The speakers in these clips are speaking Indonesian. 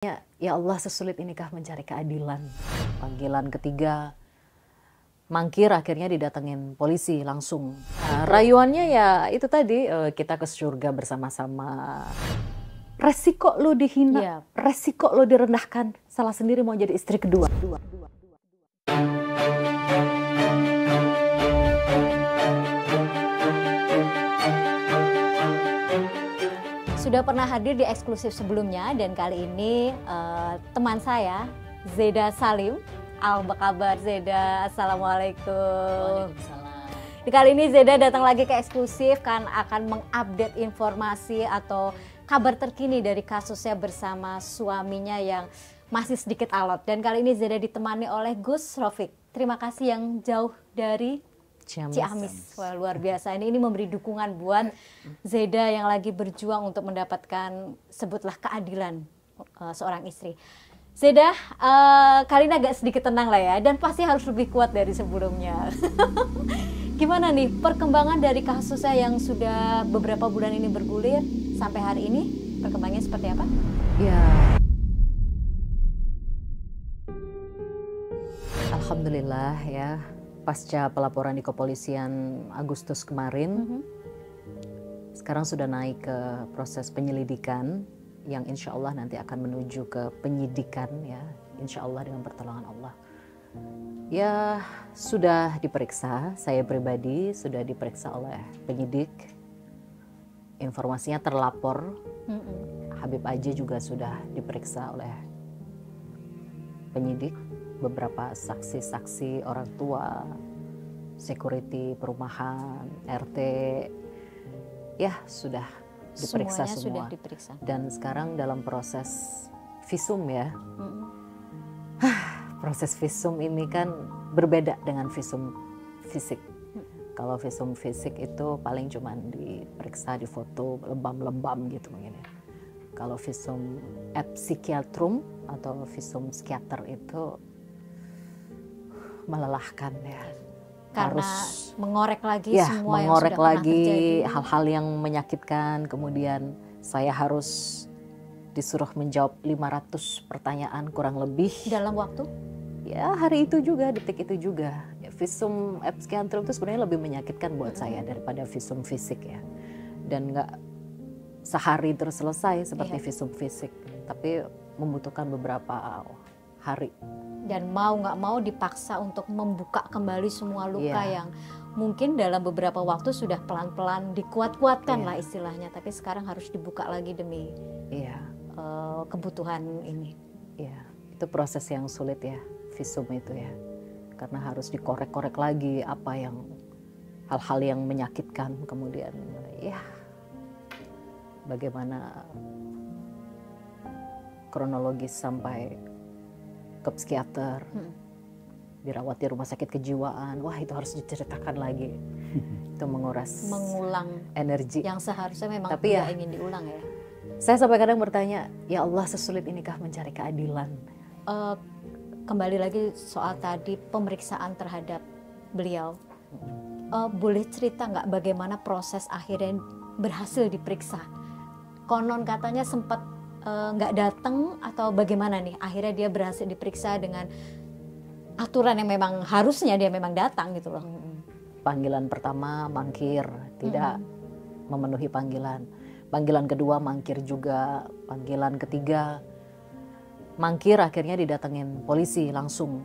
Ya Allah, sesulit inikah mencari keadilan. Panggilan ketiga, mangkir akhirnya didatengin polisi langsung. Nah, rayuannya ya itu tadi, kita ke surga bersama-sama. Resiko lo dihina, resiko lo direndahkan, salah sendiri mau jadi istri kedua. Sudah pernah hadir di eksklusif sebelumnya dan kali ini teman saya Zeda Salim. Apa kabar Zeda? Assalamualaikum. Waalaikumsalam. Di kali ini Zeda datang lagi ke eksklusif kan akan mengupdate informasi atau kabar terkini dari kasusnya bersama suaminya yang masih sedikit alot. Dan kali ini Zeda ditemani oleh Gus Rofik. Terima kasih yang jauh dari Ciamis. Wah, luar biasa. Ini memberi dukungan buat Zeda yang lagi berjuang untuk mendapatkan sebutlah keadilan seorang istri. Zeda kali ini agak sedikit tenang lah ya, dan pasti harus lebih kuat dari sebelumnya. Gimana nih perkembangan dari kasusnya yang sudah beberapa bulan ini bergulir sampai hari ini? Perkembangannya seperti apa? Ya, alhamdulillah ya. Pasca pelaporan di kepolisian Agustus kemarin, sekarang sudah naik ke proses penyelidikan yang insya Allah nanti akan menuju ke penyidikan ya, insya Allah dengan pertolongan Allah. Ya sudah diperiksa, saya pribadi sudah diperiksa oleh penyidik, informasinya terlapor, Habib Aja juga sudah diperiksa oleh penyidik. Beberapa saksi-saksi orang tua, security perumahan, RT, ya sudah diperiksa Semuanya semua. sudah diperiksa. Dan sekarang dalam proses visum ya. Proses visum ini kan berbeda dengan visum fisik. Kalau visum fisik itu paling cuma diperiksa, difoto, lebam-lebam gitu mungkin ya. Kalau visum psikiatrum atau visum psikiater itu melelahkan ya, karena harus mengorek lagi ya, semua mengorek yang sudah lagi pernah terjadi. hal-hal yang menyakitkan. Kemudian saya harus disuruh menjawab 500 pertanyaan kurang lebih Dalam waktu? Ya hari itu juga, detik itu juga ya, visum psikiatrum itu sebenarnya lebih menyakitkan buat saya daripada visum fisik ya, dan nggak sehari terus selesai seperti visum fisik, tapi membutuhkan beberapa hari. Dan mau nggak mau dipaksa untuk membuka kembali semua luka yang mungkin dalam beberapa waktu sudah pelan-pelan dikuat-kuatkan lah istilahnya, tapi sekarang harus dibuka lagi demi kebutuhan ini. Iya, itu proses yang sulit ya, visum itu ya, karena harus dikorek-korek lagi apa yang hal-hal yang menyakitkan, kemudian ya bagaimana kronologis sampai ke psikiater, dirawat di rumah sakit kejiwaan. Wah itu harus diceritakan lagi. Itu mengulang energi yang seharusnya memang tapi tidak ingin diulang ya. Saya sampai kadang bertanya, ya Allah sesulit inikah mencari keadilan. Kembali lagi soal tadi pemeriksaan terhadap beliau, boleh cerita nggak bagaimana proses akhirnya berhasil diperiksa? Konon katanya sempat nggak datang atau bagaimana nih, akhirnya dia berhasil diperiksa dengan aturan yang memang harusnya dia memang datang gitu loh. Panggilan pertama mangkir, tidak memenuhi panggilan. Panggilan kedua mangkir juga. Panggilan ketiga mangkir akhirnya didatengin polisi langsung.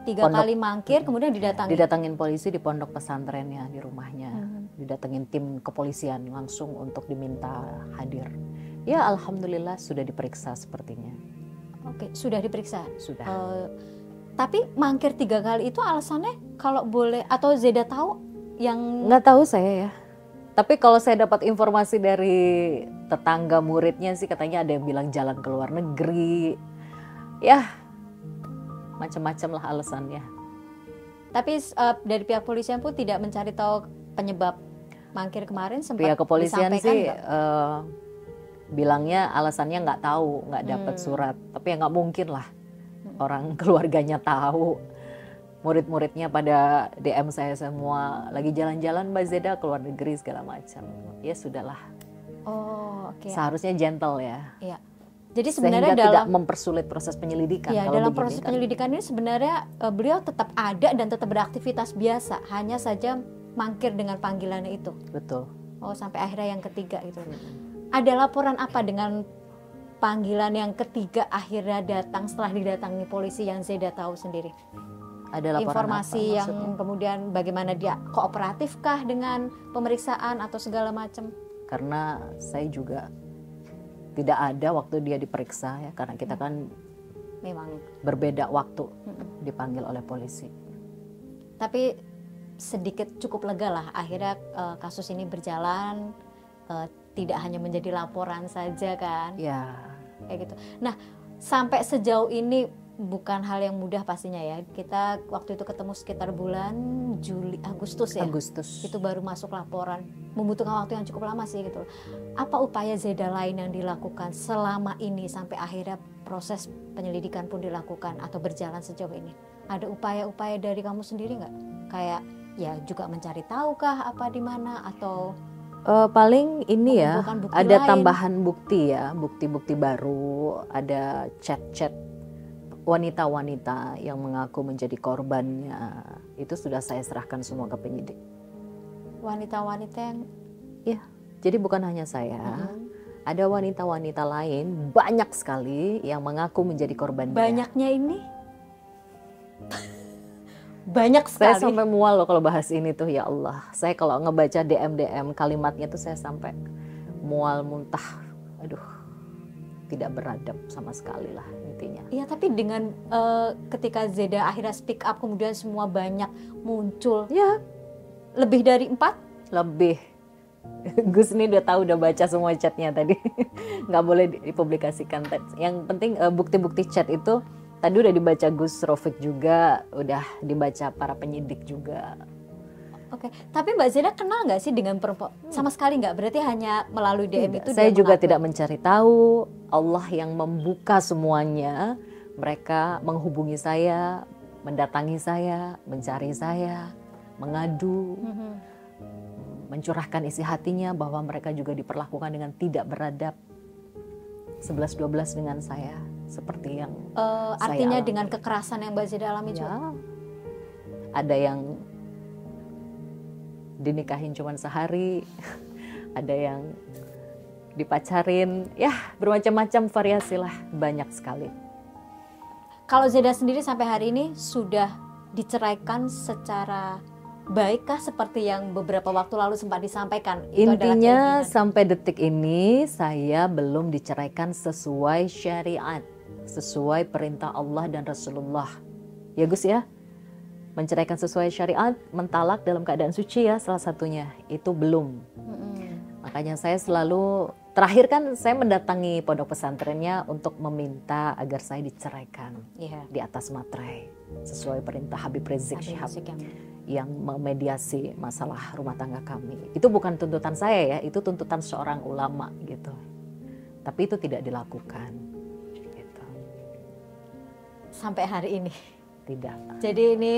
3 kali mangkir kemudian didatengin polisi di pondok pesantrennya, di rumahnya. Didatengin tim kepolisian langsung untuk diminta hadir. Ya alhamdulillah sudah diperiksa sepertinya. Oke, sudah diperiksa? Sudah. Tapi mangkir 3 kali itu alasannya kalau boleh, atau Zeda tahu yang... Nggak tahu saya ya. Tapi kalau saya dapat informasi dari tetangga muridnya sih katanya ada yang bilang jalan ke luar negeri. Ya macam-macam lah alasannya. Tapi dari pihak kepolisian pun tidak mencari tahu penyebab mangkir kemarin, sempat pihak kepolisian sih bilangnya alasannya nggak tahu, nggak dapat surat. Tapi ya nggak mungkin lah orang keluarganya tahu. Murid-muridnya pada DM saya semua, lagi jalan-jalan Mbak Zeda ke luar negeri segala macam. Ya sudahlah. Oh, oke. Seharusnya gentle ya. Iya. Jadi sebenarnya sehingga tidak dalam mempersulit proses penyelidikan. ya, kalau dalam begini proses kan. penyelidikan ini sebenarnya beliau tetap ada dan tetap beraktivitas biasa, hanya saja mangkir dengan panggilannya itu. Betul. Oh, sampai akhirnya yang ketiga itu. Ada laporan apa dengan panggilan yang ketiga akhirnya datang setelah didatangi polisi yang Zeda tahu sendiri? Ada laporan Informasi apa, yang maksudnya? kemudian bagaimana dia kooperatifkah dengan pemeriksaan atau segala macam? Karena saya juga tidak ada waktu dia diperiksa ya, karena kita kan Memang. berbeda waktu dipanggil oleh polisi. Tapi sedikit cukup lega lah akhirnya kasus ini berjalan, tidak hanya menjadi laporan saja kan, Ya, kayak gitu. Nah, sampai sejauh ini bukan hal yang mudah pastinya ya. Kita waktu itu ketemu sekitar bulan Agustus ya. Agustus. Itu baru masuk laporan, membutuhkan waktu yang cukup lama sih gitu. Apa upaya Zeda lain yang dilakukan selama ini sampai akhirnya proses penyelidikan pun dilakukan atau berjalan sejauh ini? Ada upaya-upaya dari kamu sendiri nggak? Kayak ya juga mencari tahu kah apa di mana, atau paling ini ya, mengumpulkan bukti ada lain? tambahan bukti ya, bukti-bukti baru, ada chat-chat wanita-wanita yang mengaku menjadi korbannya. Itu sudah saya serahkan semua ke penyidik. Wanita-wanita yang Ya, jadi bukan hanya saya, ada wanita-wanita lain banyak sekali yang mengaku menjadi korban dia. banyaknya ini banyak Saya sekali. sampai mual loh kalau bahas ini tuh, ya Allah. Saya kalau ngebaca DM kalimatnya tuh saya sampai mual muntah. Aduh, tidak beradab sama sekali lah intinya. Iya, tapi dengan ketika Zeda akhirnya speak up, kemudian semua banyak muncul. Ya, Lebih dari 4? lebih. Gus ini udah tahu, udah baca semua chatnya tadi. Nggak boleh dipublikasikan. Yang penting bukti-bukti chat itu tadi udah dibaca Gus Rofik juga, udah dibaca para penyidik juga. Oke, tapi Mbak Zeda kenal nggak sih dengan perempuan? Sama sekali nggak, berarti hanya melalui DM itu Saya dia juga mengaku. tidak mencari tahu. Allah yang membuka semuanya. Mereka menghubungi saya, mendatangi saya, mencari saya, mengadu, mencurahkan isi hatinya bahwa mereka juga diperlakukan dengan tidak beradab. 11-12 dengan saya, seperti yang Artinya alami. dengan kekerasan yang Mbak Zeda alami juga. Ya, ada yang dinikahin cuma sehari, ada yang dipacarin, ya bermacam-macam variasi lah, banyak sekali. Kalau Zeda sendiri sampai hari ini sudah diceraikan secara baikkah seperti yang beberapa waktu lalu sempat disampaikan? Itu adalah Intinya keinginan. sampai detik ini saya belum diceraikan sesuai syariat, sesuai perintah Allah dan Rasulullah. Ya Gus ya, menceraikan sesuai syariat, mentalak dalam keadaan suci ya salah satunya, itu belum. Makanya saya selalu, terakhir kan saya mendatangi pondok pesantrennya untuk meminta agar saya diceraikan Iya. di atas materai sesuai perintah Habib Rizik Syihab Habib Rizik yang memediasi masalah rumah tangga kami. Itu bukan tuntutan saya ya, itu tuntutan seorang ulama gitu. Tapi itu tidak dilakukan. Gitu. sampai hari ini. Tidak. Jadi ini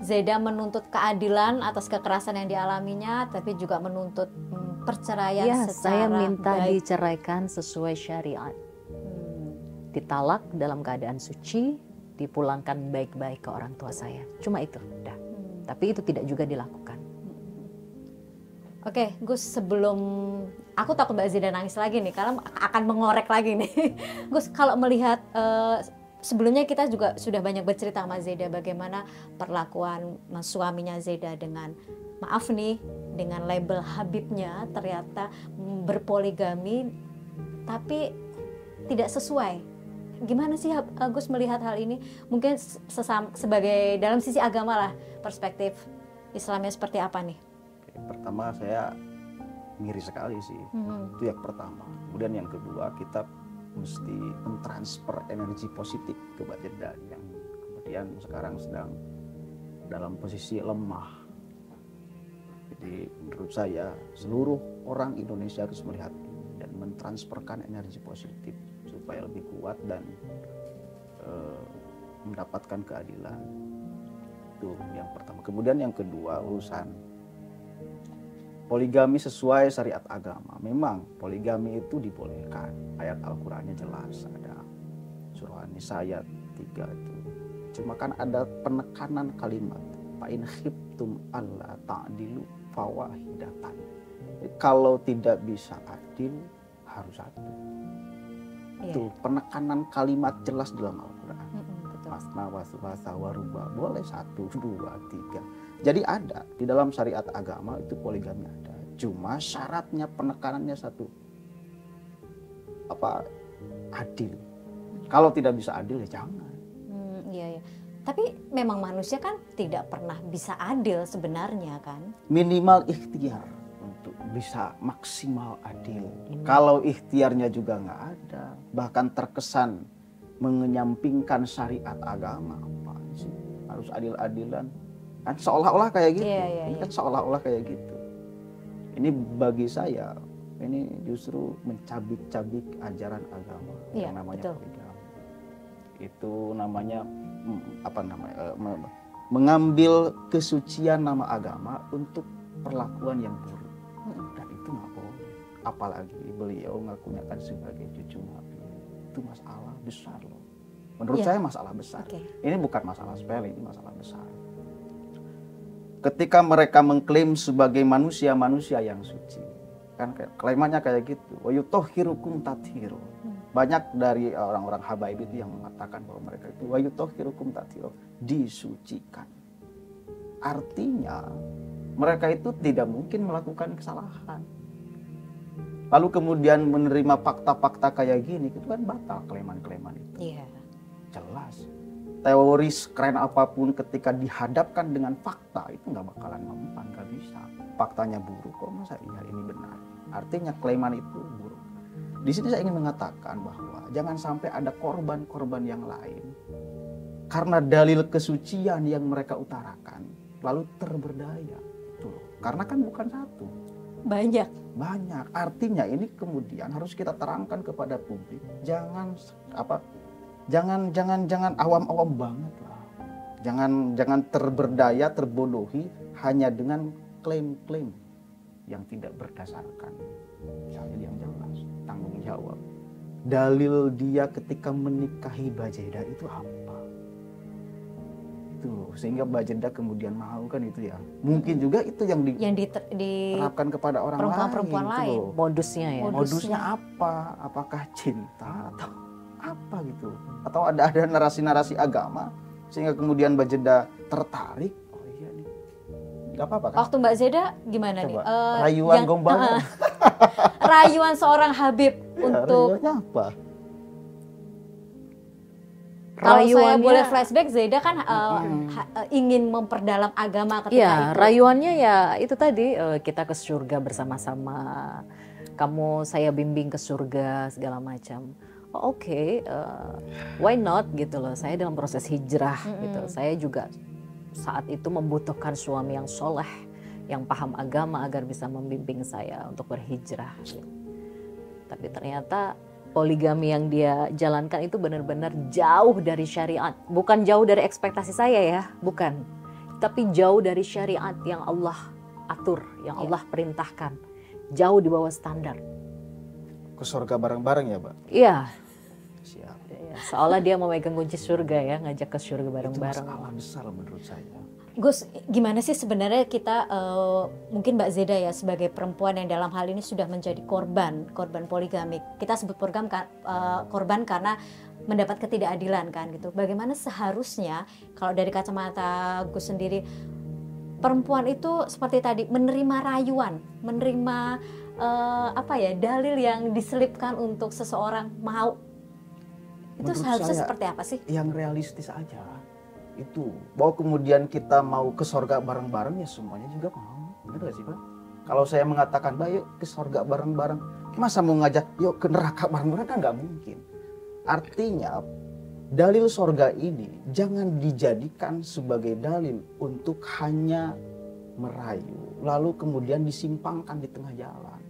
Zeda menuntut keadilan atas kekerasan yang dialaminya, tapi juga menuntut perceraian Ya, secara saya minta baik. diceraikan sesuai syariat. Ditalak dalam keadaan suci, dipulangkan baik-baik ke orang tua saya. Cuma itu, udah. Tapi itu tidak juga dilakukan. Oke, Gus, sebelum aku takut Mbak Zeda nangis lagi nih, karena akan mengorek lagi nih. Gus, kalau melihat sebelumnya kita juga sudah banyak bercerita sama Zeda bagaimana perlakuan suaminya Zeda dengan, maaf nih, dengan label Habibnya ternyata berpoligami, tapi tidak sesuai. Gimana sih Gus melihat hal ini? Mungkin sebagai dalam sisi agama lah, perspektif Islamnya seperti apa nih? Pertama saya ngiri sekali sih, itu yang pertama. Kemudian yang kedua, kita mesti mentransfer energi positif ke Mbak Zeda yang kemudian sekarang sedang dalam posisi lemah. Jadi menurut saya seluruh orang Indonesia harus melihat ini dan mentransferkan energi positif supaya lebih kuat dan mendapatkan keadilan. Itu yang pertama. Kemudian yang kedua, urusan poligami sesuai syariat agama. Memang poligami itu dibolehkan. Ayat Al-Qur'annya jelas, ada surah An-Nisa ayat 3 itu. Cuma kan ada penekanan kalimat, fa in khiftum alla ta'dilu fawahidatan. Kalau tidak bisa adil harus satu. Itu penekanan kalimat jelas dalam Al-Qur'an. Masna waswasa waruba, boleh 1, 2, 3. Jadi ada di dalam syariat agama itu poligami ada. Cuma syaratnya penekanannya satu, adil. Kalau tidak bisa adil ya jangan. Iya. Tapi memang manusia kan tidak pernah bisa adil sebenarnya kan. Minimal ikhtiar untuk bisa maksimal adil. Kalau ikhtiarnya juga nggak ada, bahkan terkesan menyampingkan syariat agama, apa sih harus adil-adilan, kan seolah-olah kayak gitu. Ini kan seolah-olah kayak gitu. Ini bagi saya ini justru mencabik-cabik ajaran agama yang namanya poligami. Itu namanya mengambil kesucian nama agama untuk perlakuan yang buruk, dan itu nggak boleh. Apalagi beliau ngakunya kan sebagai cucu Nabi, itu masalah besar loh. Menurut saya masalah besar. Ini bukan masalah sepele, ini masalah besar. Ketika mereka mengklaim sebagai manusia yang suci, kan klaimnya kayak gitu, wa yutahhirukum tathiro. Banyak dari orang-orang habaib itu yang mengatakan bahwa mereka itu wa yutahhirukum tathiro, disucikan. Artinya mereka itu tidak mungkin melakukan kesalahan. Lalu kemudian menerima fakta-fakta kayak gini, itu kan batal klaiman-klaiman itu. Jelas. Teoris keren apapun ketika dihadapkan dengan fakta itu nggak bakalan mempan, nggak bisa. Faktanya buruk kok, masa iya ini benar. Artinya klaiman itu buruk. Di sini saya ingin mengatakan bahwa jangan sampai ada korban-korban yang lain karena dalil kesucian yang mereka utarakan lalu terberdaya. Tuh, karena kan bukan satu. Banyak. Artinya ini kemudian harus kita terangkan kepada publik. Jangan awam-awam banget lah. Jangan terberdaya, terbodohi hanya dengan klaim-klaim yang tidak berdasarkan dalil yang jelas, tanggung jawab. Dalil dia ketika menikahi Bajeda itu apa? Itu sehingga Bajeda kemudian mau kan itu ya. Mungkin juga itu yang diterapkan kepada orang perempuan lain. Modusnya ya. Modusnya apa? Apakah cinta atau apa gitu? Atau ada narasi-narasi agama sehingga kemudian Bajeda tertarik. Oh iya nih, nggak apa-apa kan? Waktu Mbak Zeda gimana nih? Rayuan gombalan. Rayuan seorang Habib untuk. Rayuannya apa? Kalau saya boleh flashback, Zeda kan ingin memperdalam agama ketika itu. Rayuannya ya itu tadi, kita ke surga bersama-sama. Kamu saya bimbing ke surga segala macam. Oke, why not gitu loh. Saya dalam proses hijrah gitu. Saya juga saat itu membutuhkan suami yang soleh, yang paham agama agar bisa membimbing saya untuk berhijrah. Gitu. Tapi ternyata poligami yang dia jalankan itu benar-benar jauh dari syariat. Bukan jauh dari ekspektasi saya ya, bukan. Tapi jauh dari syariat yang Allah atur, yang Allah perintahkan. Jauh di bawah standar. Ke surga bareng-bareng ya, Mbak? Iya. Siap. Ya, seolah dia mau megang kunci surga ya, ngajak ke surga bareng-bareng. Itu masalah besar menurut saya. Gus, gimana sih sebenarnya kita, mungkin Mbak Zeda ya sebagai perempuan yang dalam hal ini sudah menjadi korban poligami. Kita sebut korban karena mendapat ketidakadilan kan gitu. Bagaimana seharusnya kalau dari kacamata Gus sendiri, perempuan itu seperti tadi menerima rayuan, menerima dalil yang diselipkan untuk seseorang mau. Itu Menurut seharusnya saya, seperti apa sih? Yang realistis aja. Itu bahwa kemudian kita mau ke surga bareng-bareng ya semuanya juga mau. Benar gak sih, Pak? Kalau saya mengatakan, "Mbak, yuk ke surga bareng-bareng." Masa mau ngajak yuk ke neraka bareng-bareng kan nggak mungkin. Artinya dalil surga ini jangan dijadikan sebagai dalil untuk hanya merayu lalu kemudian disimpangkan di tengah jalan.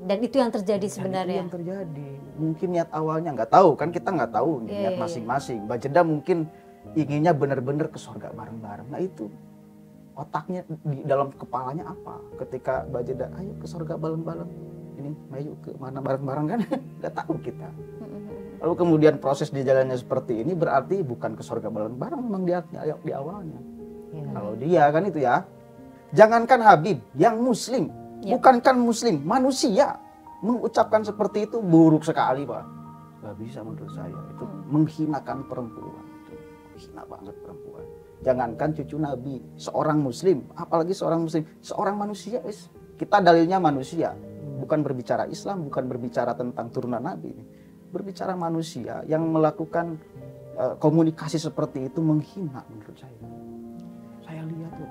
Dan itu yang terjadi sebenarnya. Itu yang terjadi. Mungkin niat awalnya nggak tahu kan, kita nggak tahu niat masing-masing. Mbak Jeda mungkin inginnya benar-benar ke surga bareng-bareng. Nah itu otaknya di dalam kepalanya apa ketika Mbak Jeda ayo ke surga bareng-bareng, ini ayo ke mana bareng-bareng kan nggak tahu kita. Lalu kemudian proses di jalannya seperti ini berarti bukan ke surga bareng-bareng memang di awalnya. Kalau dia kan itu ya, jangankan Habib yang muslim, bukankan muslim, manusia mengucapkan seperti itu buruk sekali Pak. Gak bisa menurut saya, itu menghinakan perempuan, itu menghina banget perempuan. Jangankan cucu Nabi, seorang muslim, apalagi seorang muslim, seorang manusia, kita dalilnya manusia, bukan berbicara Islam, bukan berbicara tentang turunan Nabi, berbicara manusia yang melakukan komunikasi seperti itu menghina menurut saya. Saya lihat tuh,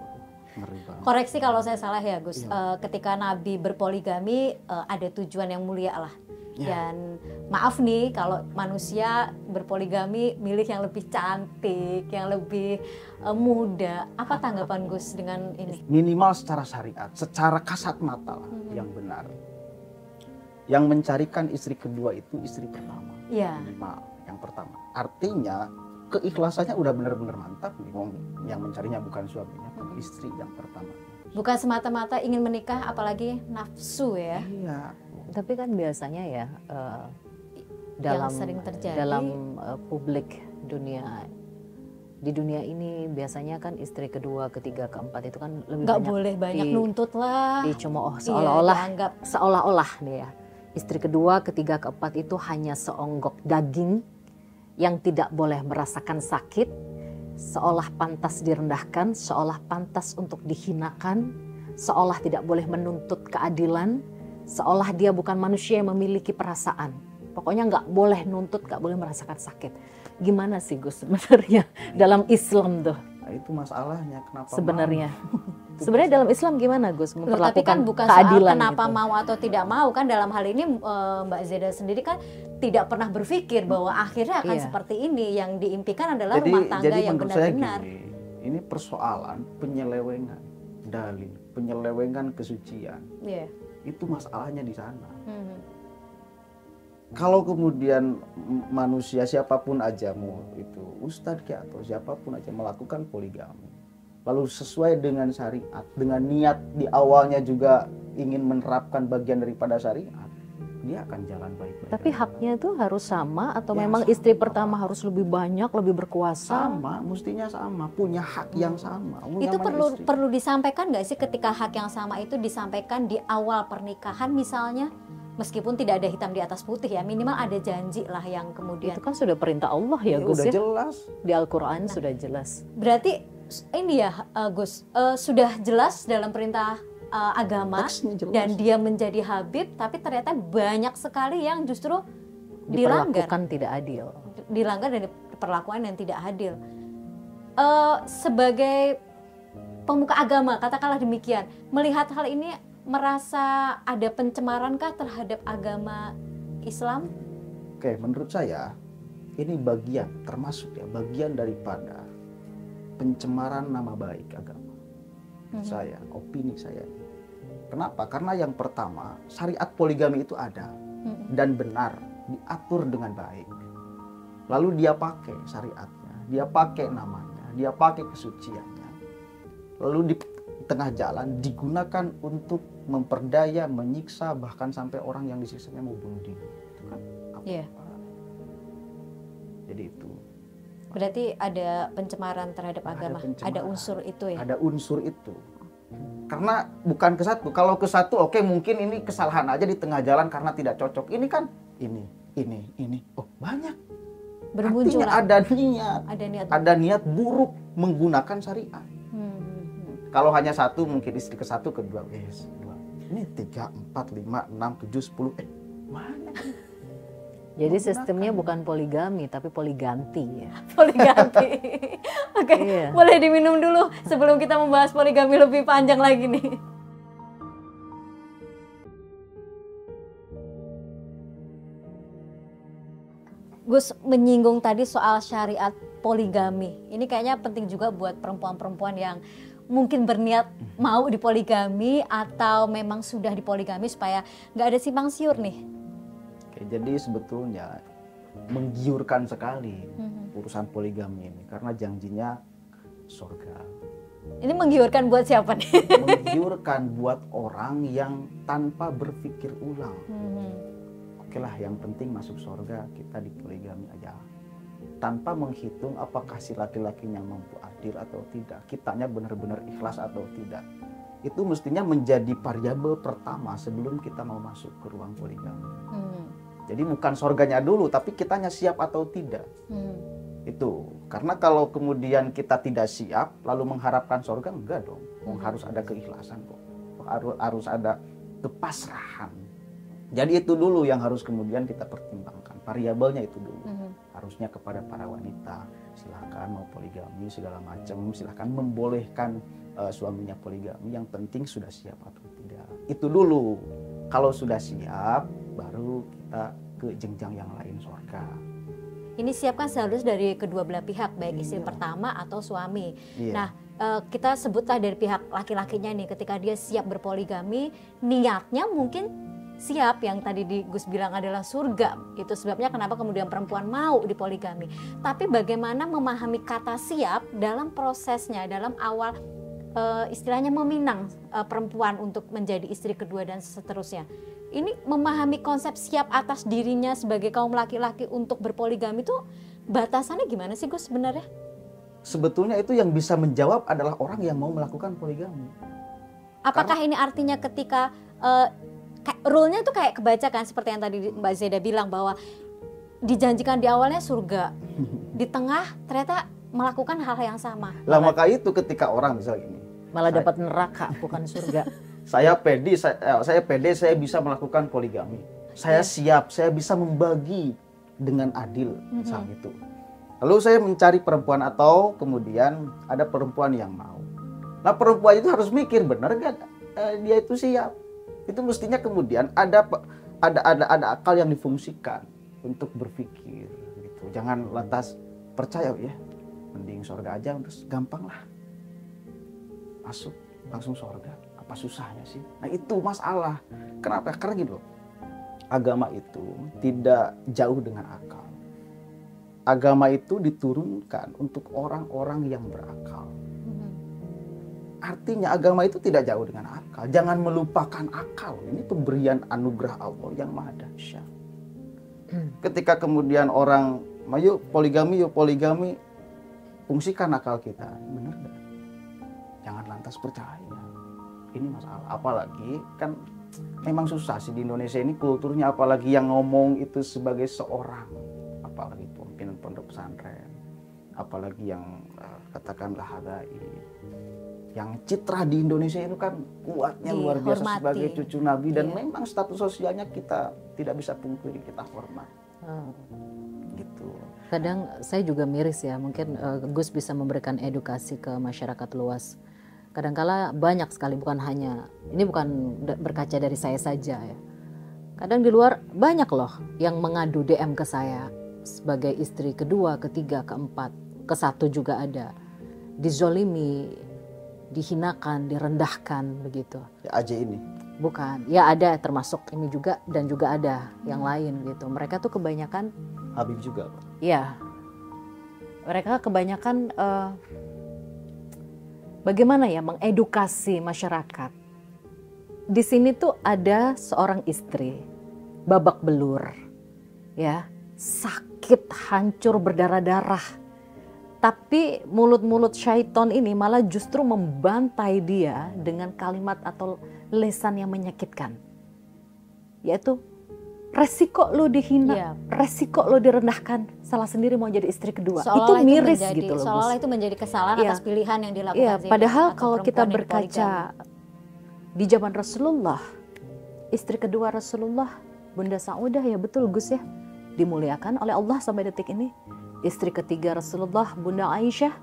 ngeri banget. Koreksi kalau saya salah ya Gus, ketika Nabi berpoligami ada tujuan yang mulia lah. Dan maaf nih kalau manusia berpoligami milih yang lebih cantik, yang lebih muda. Apa tanggapan Gus dengan ini? Minimal secara syariat, secara kasat mata lah yang benar. Yang mencarikan istri kedua itu istri pertama. Minimal yang pertama. Artinya keikhlasannya udah benar-benar mantap nih. Yang mencarinya bukan suaminya, tapi istri yang pertama. Bukan semata-mata ingin menikah, apalagi nafsu ya. Iya. Tapi kan biasanya ya dalam sering terjadi publik dunia, di dunia ini biasanya kan istri kedua, ketiga, keempat itu kan lebih nggak banyak boleh banyak nuntut lah. Dicemooh Iya, seolah-olah nih ya. Istri kedua, ketiga, keempat itu hanya seonggok daging yang tidak boleh merasakan sakit, seolah pantas direndahkan, seolah pantas untuk dihinakan, seolah tidak boleh menuntut keadilan, seolah dia bukan manusia yang memiliki perasaan. Pokoknya nggak boleh nuntut, nggak boleh merasakan sakit. Gimana sih Gus sebenarnya dalam Islam tuh? Nah, itu masalahnya kenapa sebenarnya. Sebenarnya dalam Islam gimana Gus memperlakukan tapi kan bukan keadilan soal kenapa gitu. mau atau tidak mau kan, dalam hal ini Mbak Zeda sendiri kan tidak pernah berpikir bahwa akhirnya akan seperti ini. Yang diimpikan adalah rumah tangga yang benar-benar. Ini persoalan penyelewengan dalil, penyelewengan kesucian. Itu masalahnya di sana. Kalau kemudian manusia siapapun aja, mau itu ustadz kayak atau siapapun aja melakukan poligami, lalu sesuai dengan syariat, dengan niat di awalnya juga ingin menerapkan bagian daripada syariat, dia akan jalan baik-baik. Tapi haknya itu harus sama atau memang istri pertama harus lebih banyak, lebih berkuasa? Sama, mestinya sama, punya hak yang sama. Itu perlu disampaikan nggak sih ketika hak yang sama itu disampaikan di awal pernikahan misalnya? Meskipun tidak ada hitam di atas putih ya, minimal ada janji lah yang kemudian. Itu kan sudah perintah Allah ya Gus udah ya? Jelas. Di Al-Quran sudah jelas. Berarti ini ya Gus, sudah jelas dalam perintah agama dan dia menjadi Habib, tapi ternyata banyak sekali yang justru diperlakukan tidak adil. Dilanggar dan perlakuan yang tidak adil. Sebagai pemuka agama, katakanlah demikian, melihat hal ini merasa ada pencemarankah terhadap agama Islam? Oke, menurut saya ini bagian, termasuk ya bagian daripada pencemaran nama baik agama. Saya, opini saya. Kenapa? Karena yang pertama, syariat poligami itu ada dan benar, diatur dengan baik. Lalu dia pakai syariatnya, dia pakai namanya, dia pakai kesuciannya. Lalu di tengah jalan digunakan untuk memperdaya, menyiksa, bahkan sampai orang yang disiksanya mau bunuh diri. Itu kan apa? Jadi itu. Berarti ada pencemaran terhadap agama, ada unsur itu ya? Ada unsur itu. Karena bukan ke satu. Kalau ke satu, oke, mungkin ini kesalahan aja di tengah jalan karena tidak cocok. Ini kan ini. Oh, banyak. Bermunculan. Artinya ada niat buruk menggunakan syariat. Kalau hanya satu, mungkin istri ke satu, kedua, dua. Ini 3, 4, 5, 6, 7, 10. Mana? Jadi sistemnya bukan poligami, tapi poliganti ya. Poliganti. Oke, boleh diminum dulu sebelum kita membahas poligami lebih panjang lagi nih. Gus menyinggung tadi soal syariat poligami. Ini kayaknya penting juga buat perempuan-perempuan yang mungkin berniat mau dipoligami atau memang sudah dipoligami supaya nggak ada simpang siur nih. Oke, jadi sebetulnya menggiurkan sekali urusan poligami ini karena janjinya surga, Ini menggiurkan buat siapa nih? Menggiurkan buat orang yang tanpa berpikir ulang. Oke lah, yang penting masuk surga kita di poligami aja. Tanpa menghitung apakah si laki-lakinya mampu adil atau tidak, kitanya benar-benar ikhlas atau tidak. Itu mestinya menjadi variabel pertama sebelum kita mau masuk ke ruang poligami. Jadi bukan surganya dulu, tapi kitanya siap atau tidak. Itu karena kalau kemudian kita tidak siap lalu mengharapkan surga, enggak dong. Harus ada keikhlasan kok, harus ada kepasrahan. Jadi itu dulu yang harus kemudian kita pertimbangkan, variabelnya itu dulu. Harusnya kepada para wanita, silahkan mau poligami segala macam, silahkan membolehkan suaminya poligami, yang penting sudah siap atau tidak. Itu dulu. Kalau sudah siap, baru kita ke jenjang yang lain, surga. Ini siapkan seharusnya dari kedua belah pihak, baik istri pertama atau suami. Nah, kita sebutlah dari pihak laki-lakinya nih, ketika dia siap berpoligami, niatnya mungkin siap, yang tadi Gus bilang adalah surga. Itu sebabnya kenapa kemudian perempuan mau dipoligami. Tapi bagaimana memahami kata siap dalam prosesnya, dalam awal istilahnya meminang perempuan untuk menjadi istri kedua dan seterusnya. Ini memahami konsep siap atas dirinya sebagai kaum laki-laki untuk berpoligami itu batasannya gimana sih Gus sebenarnya? Sebetulnya itu yang bisa menjawab adalah orang yang mau melakukan poligami. Apakah ini artinya ketika rule-nya itu kayak kebaca kan, seperti yang tadi Mbak Zeda bilang bahwa dijanjikan di awalnya surga, di tengah ternyata melakukan hal yang sama. Lah maka itu ketika orang misalnya gini, malah dapat neraka bukan surga. Saya pede, saya bisa melakukan poligami. Saya siap, saya bisa membagi dengan adil misal gitu. Lalu saya mencari perempuan atau kemudian ada perempuan yang mau. Nah perempuan itu harus mikir benar nggak dia itu siap. Itu mestinya kemudian ada akal yang difungsikan untuk berpikir gitu. Jangan lantas percaya ya, mending surga aja, terus gampang lah masuk langsung surga. Apa susahnya sih? Nah itu masalah. Kenapa? Karena gitu loh, agama itu tidak jauh dengan akal. Agama itu diturunkan untuk orang-orang yang berakal. Artinya agama itu tidak jauh dengan akal. Jangan melupakan akal. Ini pemberian anugerah Allah yang maha dahsyat. Ketika kemudian orang, yuk poligami, fungsikan akal kita. Benar gak? Jangan lantas percaya. Ini masalah. Apalagi kan memang susah sih di Indonesia ini kulturnya, apalagi yang ngomong itu sebagai seorang, apalagi pimpinan pondok pesantren, apalagi yang katakanlah habaib. Yang citra di Indonesia itu kan kuatnya luar biasa sebagai cucu Nabi, dan memang status sosialnya kita tidak bisa pungkiri, kita hormat. Gitu. Kadang saya juga miris ya, mungkin Gus bisa memberikan edukasi ke masyarakat luas. Kadangkala banyak sekali, bukan hanya, ini bukan berkaca dari saya saja ya. Kadang di luar banyak loh yang mengadu DM ke saya sebagai istri kedua, ketiga, keempat, ke-1 juga ada. Dizolimi, dihinakan, direndahkan begitu. Ya aja ini. Bukan, ya ada termasuk ini juga, dan juga ada yang lain gitu. Mereka tuh kebanyakan Habib juga. Ya, mereka kebanyakan bagaimana ya mengedukasi masyarakat. Di sini tuh ada seorang istri babak belur, ya, sakit, hancur, berdarah-darah. Tapi mulut-mulut syaiton ini malah justru membantai dia dengan kalimat atau lesan yang menyakitkan. Yaitu, resiko lo dihina, resiko lo direndahkan, salah sendiri mau jadi istri kedua. Itu miris gitu loh. Seolah-olah itu menjadi kesalahan atas pilihan yang dilakukan. Iya, padahal kalau kita berkaca di zaman Rasulullah, istri kedua Rasulullah, Bunda Saudah, ya betul Gus ya, dimuliakan oleh Allah sampai detik ini. Istri ketiga Rasulullah, Bunda Aisyah,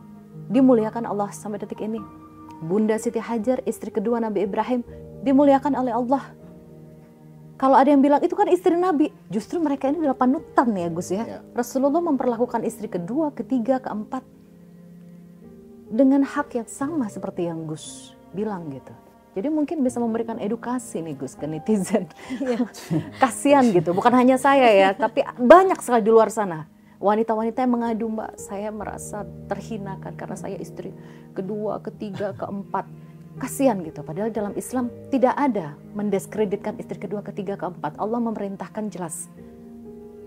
dimuliakan Allah sampai detik ini. Bunda Siti Hajar, istri kedua Nabi Ibrahim, dimuliakan oleh Allah. Kalau ada yang bilang itu kan istri Nabi, justru mereka ini adalah panutan ya Gus ya. Rasulullah memperlakukan istri kedua, ketiga, keempat dengan hak yang sama seperti yang Gus bilang gitu. Jadi mungkin bisa memberikan edukasi nih Gus ke netizen. Kasihan gitu, bukan hanya saya ya, tapi banyak sekali di luar sana. wanita-wanita yang mengadu, Mbak, saya merasa terhinakan karena saya istri kedua, ketiga, keempat. Kasihan gitu, padahal dalam Islam tidak ada mendiskreditkan istri kedua, ketiga, keempat. Allah memerintahkan jelas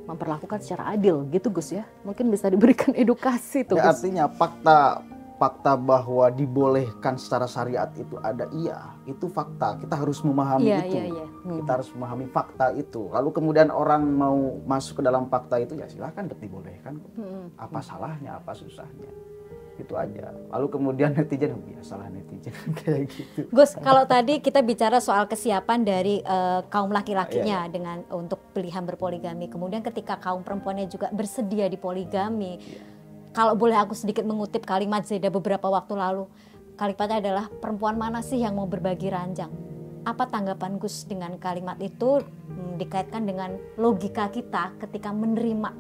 memperlakukan secara adil gitu, Gus ya. Mungkin bisa diberikan edukasi tuh, Ya, Gus. artinya fakta bahwa dibolehkan secara syariat itu ada, iya, itu fakta. Kita harus memahami itu. Kita harus memahami fakta itu. Lalu kemudian orang mau masuk ke dalam fakta itu, ya silahkan, dibolehkan. Apa salahnya, apa susahnya? Itu aja. Lalu kemudian netizen, biasalah netizen kayak gitu. Gus, kalau tadi kita bicara soal kesiapan dari kaum laki-lakinya dengan untuk pilihan berpoligami, kemudian ketika kaum perempuannya juga bersedia di poligami. Kalau boleh aku sedikit mengutip kalimat Zeda beberapa waktu lalu, kalimatnya adalah, perempuan mana sih yang mau berbagi ranjang? Apa tanggapan Gus dengan kalimat itu dikaitkan dengan logika kita ketika menerima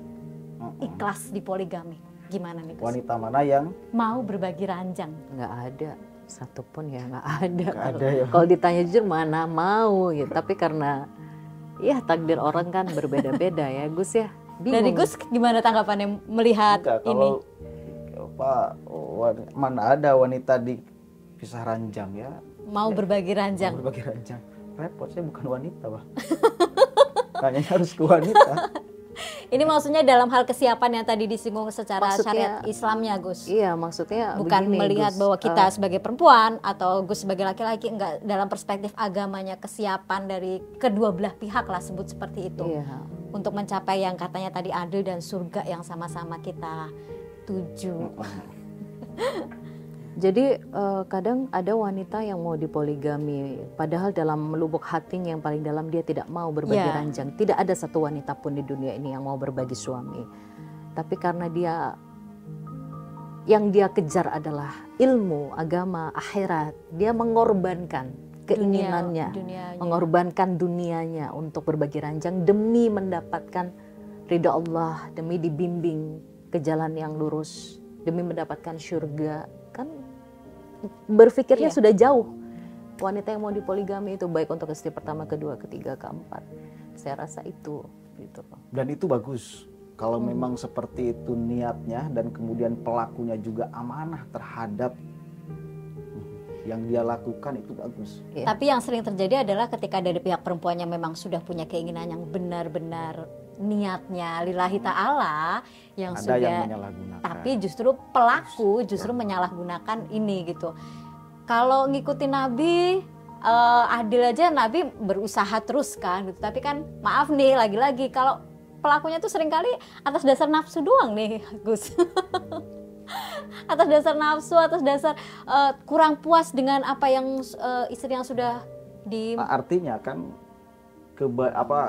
ikhlas di poligami? Gimana nih, Gus? Wanita mana yang mau berbagi ranjang? Nggak ada satupun, ya nggak ada. Nggak ada ya. Kalau ditanya jujur, mana mau gitu. Tapi karena ya takdir orang kan berbeda-beda ya, Gus ya. Bingung. Dari Gus gimana tanggapannya melihat Enggak, ini? Mana ada wanita di pisah ranjang ya. Mau berbagi ranjang. Mau berbagi ranjang. Repot, saya bukan wanita, Pak. Tanya harus ke wanita. Ini maksudnya dalam hal kesiapan yang tadi disinggung secara Maksudnya, syariat Islamnya, Gus. Iya, maksudnya Bukan begini, melihat Gus. bahwa kita sebagai perempuan atau Gus sebagai laki-laki, enggak, dalam perspektif agamanya kesiapan dari kedua belah pihak lah, sebut seperti itu. Iya. Untuk mencapai yang katanya tadi adil dan surga yang sama-sama kita tuju. Jadi kadang ada wanita yang mau dipoligami, padahal dalam lubuk hatinya yang paling dalam dia tidak mau berbagi Yeah. ranjang. Tidak ada satu wanita pun di dunia ini yang mau berbagi suami. Tapi karena yang dia kejar adalah ilmu, agama, akhirat, dia mengorbankan keinginannya, Dunianya. mengorbankan dunianya untuk berbagi ranjang demi mendapatkan ridha Allah, demi dibimbing ke jalan yang lurus, demi mendapatkan surga. Kan berpikirnya sudah jauh. Wanita yang mau dipoligami itu baik untuk istri pertama, kedua, ketiga, keempat. Saya rasa itu gitu. Dan itu bagus. Kalau memang seperti itu niatnya dan kemudian pelakunya juga amanah terhadap yang dia lakukan, itu bagus. Iya. Tapi yang sering terjadi adalah ketika dari pihak perempuannya memang sudah punya keinginan yang benar-benar niatnya lillahi ta'ala, yang Ada sudah yang menyalahgunakan. tapi justru pelaku justru menyalahgunakan ini gitu. Kalau ngikutin Nabi adil aja, Nabi berusaha terus kan gitu. Tapi kan maaf nih, lagi-lagi kalau pelakunya tuh seringkali atas dasar nafsu doang nih, Gus. Atas dasar nafsu, atas dasar kurang puas dengan apa yang istri yang sudah di Artinya kan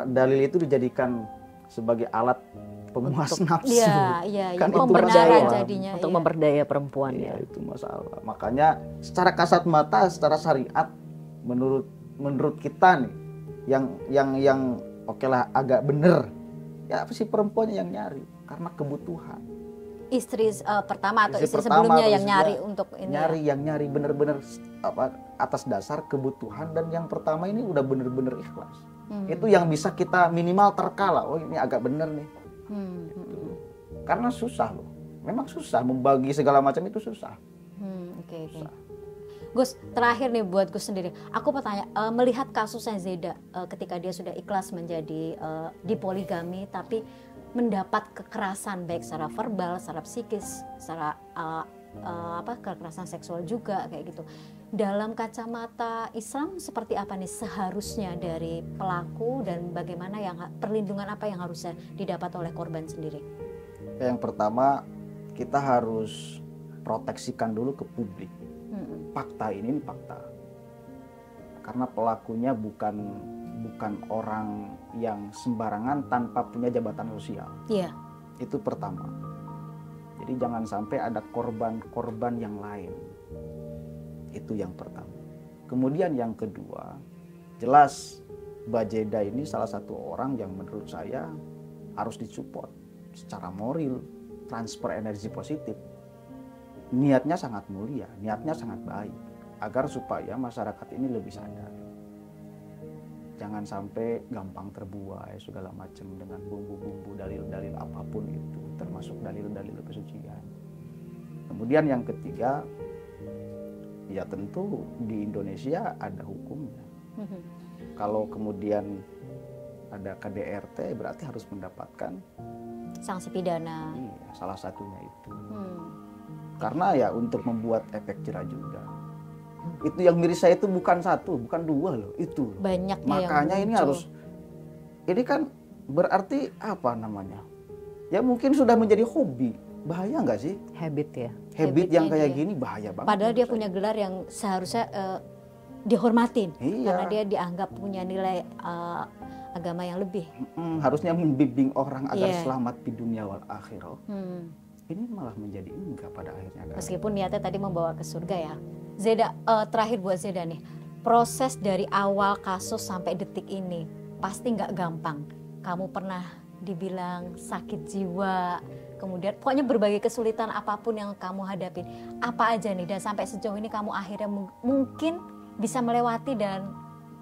dalil itu dijadikan sebagai alat pemuas nafsu. Iya, Kan itu pembenaran masalah. jadinya. Untuk Iya. memperdaya perempuan Iya, ya. itu masalah. Makanya secara kasat mata, secara syariat, menurut kita nih, yang oke lah agak bener, ya si perempuannya yang nyari karena kebutuhan. Istri pertama atau istri pertama sebelumnya atau yang nyari untuk ini. yang nyari bener-bener atas dasar kebutuhan, dan yang pertama ini udah bener-bener ikhlas. Itu yang bisa kita minimal terkala. Oh, ini agak bener nih. Karena susah loh. Memang susah membagi segala macam, itu susah. Oke. Gus, terakhir nih buat Gus sendiri. Aku mau tanya, melihat kasusnya Zeda ketika dia sudah ikhlas menjadi dipoligami, tapi mendapat kekerasan baik secara verbal, secara psikis, secara kekerasan seksual juga kayak gitu. Dalam kacamata Islam seperti apa nih seharusnya dari pelaku, dan bagaimana perlindungan apa yang harusnya didapat oleh korban sendiri? Yang pertama, kita harus proteksikan dulu ke publik. Fakta ini fakta. Karena pelakunya bukan orang yang sembarangan tanpa punya jabatan sosial. Iya. Itu pertama. Jadi jangan sampai ada korban-korban yang lain. Itu yang pertama. Kemudian yang kedua, jelas Mbak Jeda ini salah satu orang yang menurut saya harus disupport secara moral, transfer energi positif. Niatnya sangat mulia, niatnya sangat baik, agar supaya masyarakat ini lebih sadar. jangan sampai gampang terbuai segala macam dengan bumbu-bumbu dalil-dalil apapun itu, termasuk dalil-dalil kesucian. Kemudian yang ketiga, ya tentu di Indonesia ada hukumnya. Kalau kemudian ada KDRT berarti harus mendapatkan sanksi pidana. Iya, salah satunya itu. Karena ya untuk membuat efek jerah juga. Itu yang miris saya itu bukan satu, bukan dua loh, itu. Banyaknya. Makanya yang ini muncul. harus, ini kan berarti apa namanya? Ya mungkin sudah menjadi hobi, bahaya nggak sih? Habit ya. Habit yang Habitnya kayak dia. gini bahaya banget. Padahal dia menurut punya saya. gelar yang seharusnya dihormatin. Iya. Karena dia dianggap punya nilai agama yang lebih. Harusnya membimbing orang agar Iya. selamat di dunia wal akhirah. Ini malah menjadi enggak pada akhirnya kan. Meskipun niatnya tadi membawa ke surga ya. Zeda, terakhir buat Zeda nih, proses dari awal kasus sampai detik ini pasti nggak gampang. Kamu pernah dibilang sakit jiwa, kemudian pokoknya berbagai kesulitan apapun yang kamu hadapin. Apa aja nih, dan sampai sejauh ini kamu akhirnya mungkin bisa melewati dan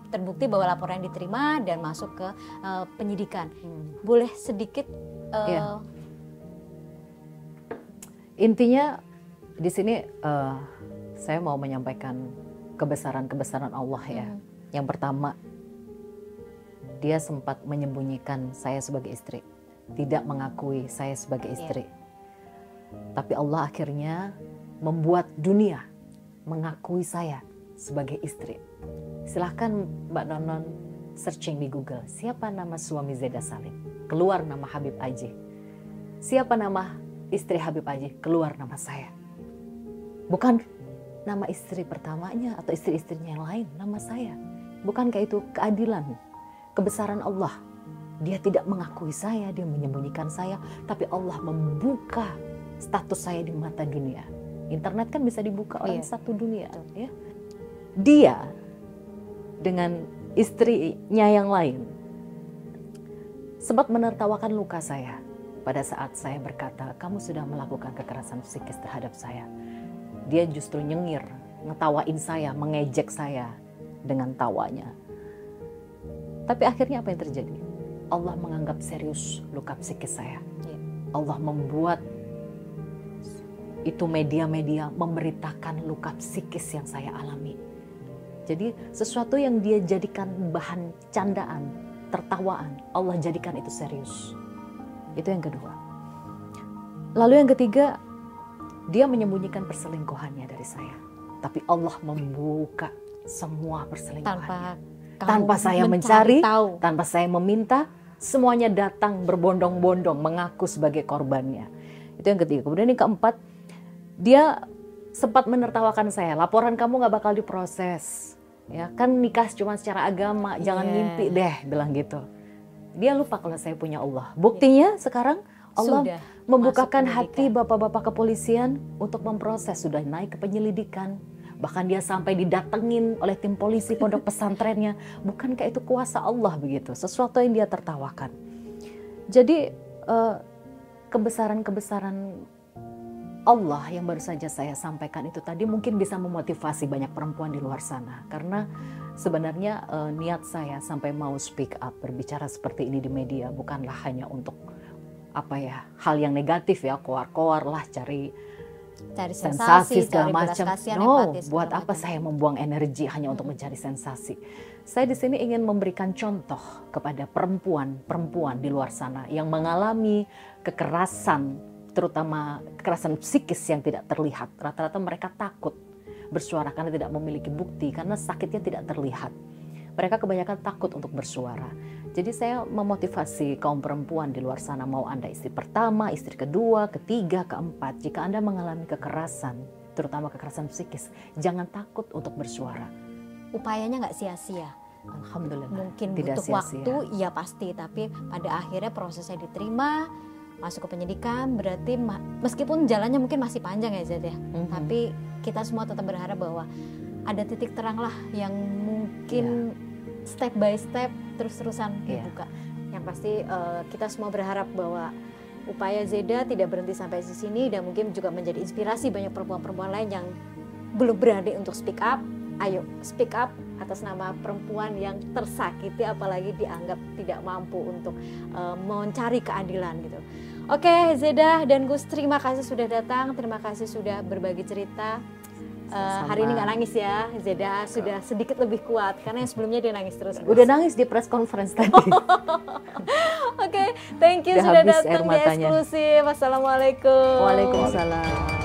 terbukti bahwa laporan diterima dan masuk ke penyidikan. Boleh sedikit Iya. Intinya di sini saya mau menyampaikan kebesaran-kebesaran Allah ya. Yang pertama, dia sempat menyembunyikan saya sebagai istri, tidak mengakui saya sebagai istri. Tapi Allah akhirnya membuat dunia mengakui saya sebagai istri. Silahkan Mbak Nonon searching di Google, siapa nama suami Zeda Salim? Keluar nama Habib Aji. Siapa nama istri Habib Aji? Keluar nama saya. Bukan nama istri pertamanya atau istri-istrinya yang lain, nama saya. Bukankah itu keadilan, kebesaran Allah? Dia tidak mengakui saya, dia menyembunyikan saya, tapi Allah membuka status saya di mata dunia. Internet kan bisa dibuka oleh satu dunia. Ya. Dia dengan istrinya yang lain sempat menertawakan luka saya pada saat saya berkata, kamu sudah melakukan kekerasan psikis terhadap saya. Dia justru nyengir, ngetawain saya, mengejek saya dengan tawanya. Tapi akhirnya apa yang terjadi? Allah menganggap serius luka psikis saya. Allah membuat itu media-media memberitakan luka psikis yang saya alami. Jadi sesuatu yang dia jadikan bahan candaan, tertawaan, Allah jadikan itu serius. Itu yang kedua. Lalu yang ketiga, dia menyembunyikan perselingkuhannya dari saya. Tapi Allah membuka semua perselingkuhannya. Tanpa saya mencari, tanpa saya meminta, semuanya datang berbondong-bondong mengaku sebagai korbannya. Itu yang ketiga. Kemudian yang keempat, dia sempat menertawakan saya. Laporan kamu gak bakal diproses. Ya kan nikah cuma secara agama, jangan ngimpi deh, bilang gitu. Dia lupa kalau saya punya Allah. Buktinya sekarang Allah sudah membukakan hati bapak-bapak kepolisian untuk memproses, sudah naik ke penyelidikan. Bahkan dia sampai didatengin oleh tim polisi pondok pesantrennya. Bukankah itu kuasa Allah begitu? Sesuatu yang dia tertawakan. Jadi kebesaran-kebesaran Allah yang baru saja saya sampaikan itu tadi mungkin bisa memotivasi banyak perempuan di luar sana. Karena sebenarnya niat saya sampai mau speak up, berbicara seperti ini di media bukanlah hanya untuk hal yang negatif ya, koar-koar lah, cari sensasi segala macam. No, buat apa saya membuang energi hanya untuk mencari sensasi? Saya di sini ingin memberikan contoh kepada perempuan di luar sana yang mengalami kekerasan, terutama kekerasan psikis yang tidak terlihat. Rata-rata mereka takut bersuara karena tidak memiliki bukti, karena sakitnya tidak terlihat. Mereka kebanyakan takut untuk bersuara. Jadi saya memotivasi kaum perempuan di luar sana, mau Anda istri pertama, istri kedua, ketiga, keempat, jika Anda mengalami kekerasan, terutama kekerasan psikis, jangan takut untuk bersuara. Upayanya nggak sia-sia. Alhamdulillah. Mungkin tidak butuh sia-sia. waktu, ya pasti, tapi pada akhirnya prosesnya diterima, masuk ke penyidikan, berarti meskipun jalannya mungkin masih panjang ya Zed ya, tapi kita semua tetap berharap bahwa ada titik terang lah yang mungkin step by step terus-terusan dibuka. Yang pasti kita semua berharap bahwa upaya Zeda tidak berhenti sampai di sini dan mungkin juga menjadi inspirasi banyak perempuan-perempuan lain yang belum berani untuk speak up, ayo speak up atas nama perempuan yang tersakiti, apalagi dianggap tidak mampu untuk mencari keadilan gitu. Oke, Zeda dan Gus, terima kasih sudah datang, terima kasih sudah berbagi cerita. Hari ini nggak nangis ya, Zeda sudah sedikit lebih kuat karena yang sebelumnya dia nangis terus. Udah nangis di press conference tadi. Oke, thank you Udah sudah habis datang air di matanya. Eksklusif. Wassalamualaikum. Waalaikumsalam.